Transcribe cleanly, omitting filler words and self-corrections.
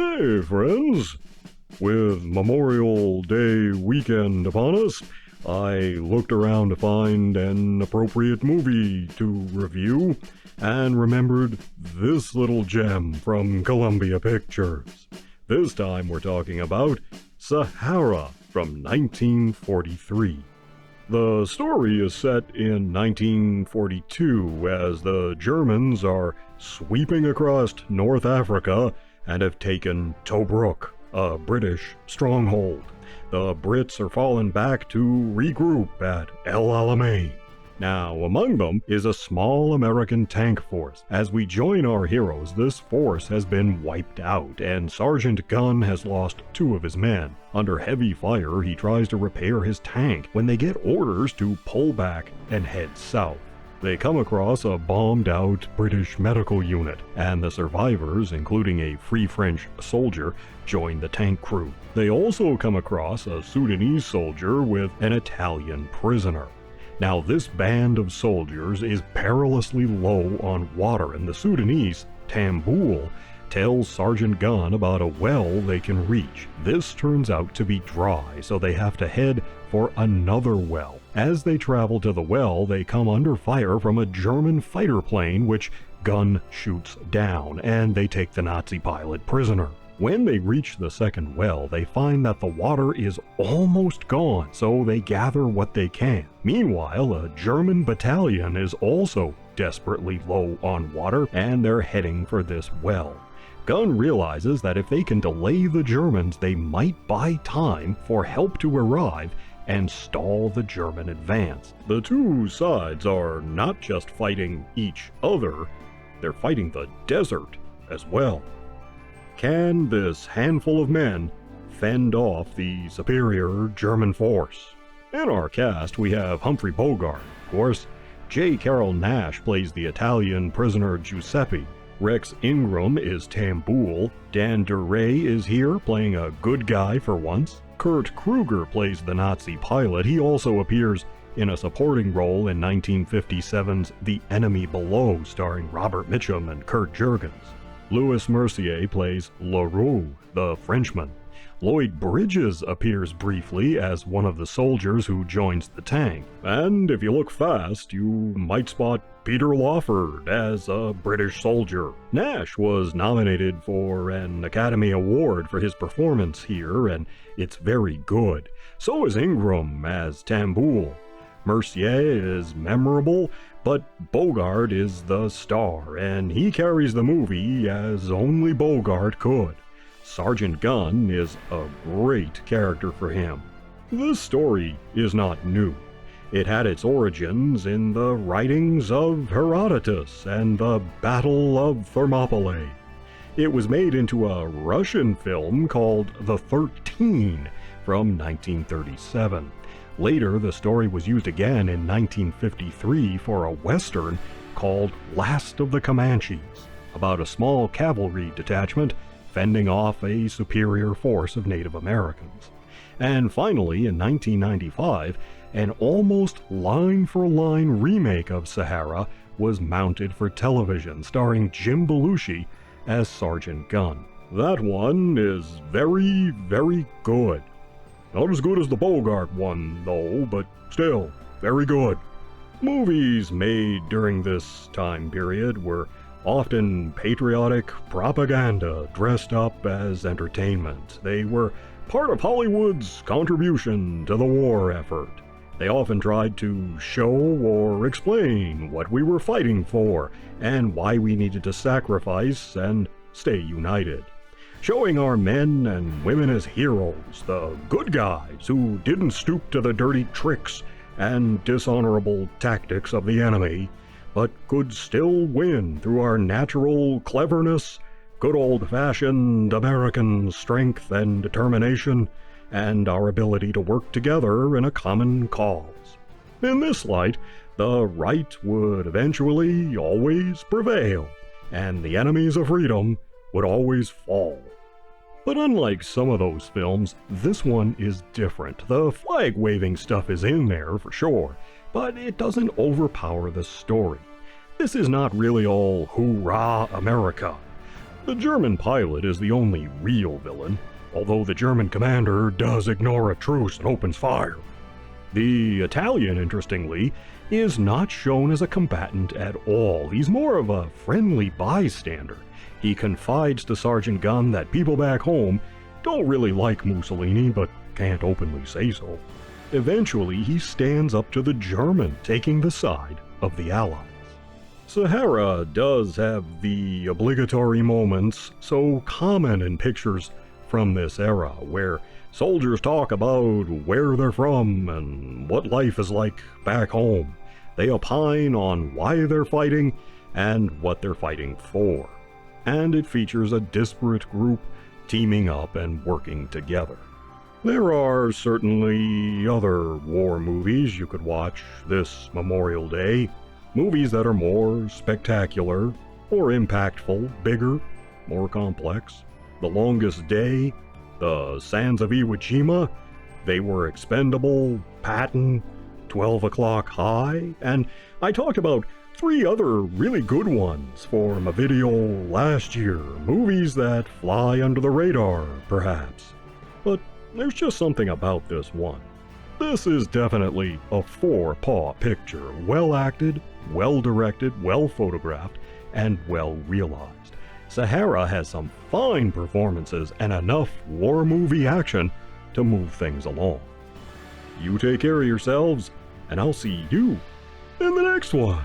Hey, friends! With Memorial Day weekend upon us, I looked around to find an appropriate movie to review and remembered this little gem from Columbia Pictures. This time we're talking about Sahara from 1943. The story is set in 1942 as the Germans are sweeping across North Africa and have taken Tobruk, a British stronghold. The Brits are falling back to regroup at El Alamein. Now, among them is a small American tank force. As we join our heroes, this force has been wiped out, and Sergeant Gunn has lost 2 of his men. Under heavy fire, he tries to repair his tank when they get orders to pull back and head south. They come across a bombed-out British medical unit, and the survivors, including a Free French soldier, join the tank crew. They also come across a Sudanese soldier with an Italian prisoner. Now, this band of soldiers is perilously low on water, and the Sudanese, Tamboul, tells Sergeant Gunn about a well they can reach. This turns out to be dry, so they have to head for another well. As they travel to the well, they come under fire from a German fighter plane, which Gunn shoots down, and they take the Nazi pilot prisoner. When they reach the second well, they find that the water is almost gone, so they gather what they can. Meanwhile, a German battalion is also desperately low on water, and they're heading for this well. Gunn realizes that if they can delay the Germans, they might buy time for help to arrive and stall the German advance. The two sides are not just fighting each other, they're fighting the desert as well. Can this handful of men fend off the superior German force? In our cast, we have Humphrey Bogart, of course. Carrol Naish plays the Italian prisoner Giuseppe. Rex Ingram is Tamboul. Dan Duryea is here, playing a good guy for once. Kurt Kruger plays the Nazi pilot. He also appears in a supporting role in 1957's The Enemy Below, starring Robert Mitchum and Kurt Jurgens. Louis Mercier plays Leroux, the Frenchman. Lloyd Bridges appears briefly as one of the soldiers who joins the tank. And if you look fast, you might spot Peter Lawford as a British soldier. Naish was nominated for an Academy Award for his performance here, and it's very good. So is Ingram as Tamboul. Mercier is memorable, but Bogart is the star, and he carries the movie as only Bogart could. Sergeant Gunn is a great character for him. This story is not new. It had its origins in the writings of Herodotus and the Battle of Thermopylae. It was made into a Russian film called The 13 from 1937. Later, the story was used again in 1953 for a Western called Last of the Comanches, about a small cavalry detachment fending off a superior force of Native Americans. And finally, in 1995, an almost line-for-line remake of Sahara was mounted for television, starring Jim Belushi as Sergeant Gunn. That one is very, very good. Not as good as the Bogart one, though, but still, very good. Movies made during this time period were often patriotic propaganda dressed up as entertainment. They were part of Hollywood's contribution to the war effort. They often tried to show or explain what we were fighting for and why we needed to sacrifice and stay united. Showing our men and women as heroes, the good guys who didn't stoop to the dirty tricks and dishonorable tactics of the enemy, but could still win through our natural cleverness, good old-fashioned American strength and determination, and our ability to work together in a common cause. In this light, the right would eventually always prevail, and the enemies of freedom would always fall. But unlike some of those films, this one is different. The flag-waving stuff is in there for sure, but it doesn't overpower the story. This is not really all hoorah America. The German pilot is the only real villain, although the German commander does ignore a truce and opens fire. The Italian, interestingly, is not shown as a combatant at all. He's more of a friendly bystander. He confides to Sergeant Gunn that people back home don't really like Mussolini, but can't openly say so. Eventually, he stands up to the German, taking the side of the Allies. Sahara does have the obligatory moments so common in pictures from this era, where soldiers talk about where they're from and what life is like back home. They opine on why they're fighting and what they're fighting for. And it features a disparate group teaming up and working together. There are certainly other war movies you could watch this Memorial Day. Movies that are more spectacular, more impactful, bigger, more complex. The Longest Day, The Sands of Iwo Jima, They Were Expendable, Patton, 12 O'Clock High, and I talked about 3 other really good ones from a video last year, movies that fly under the radar, perhaps. But there's just something about this one. This is definitely a 4-paw picture, well acted, well directed, well photographed, and well realized. Sahara has some fine performances and enough war movie action to move things along. You take care of yourselves, and I'll see you in the next one.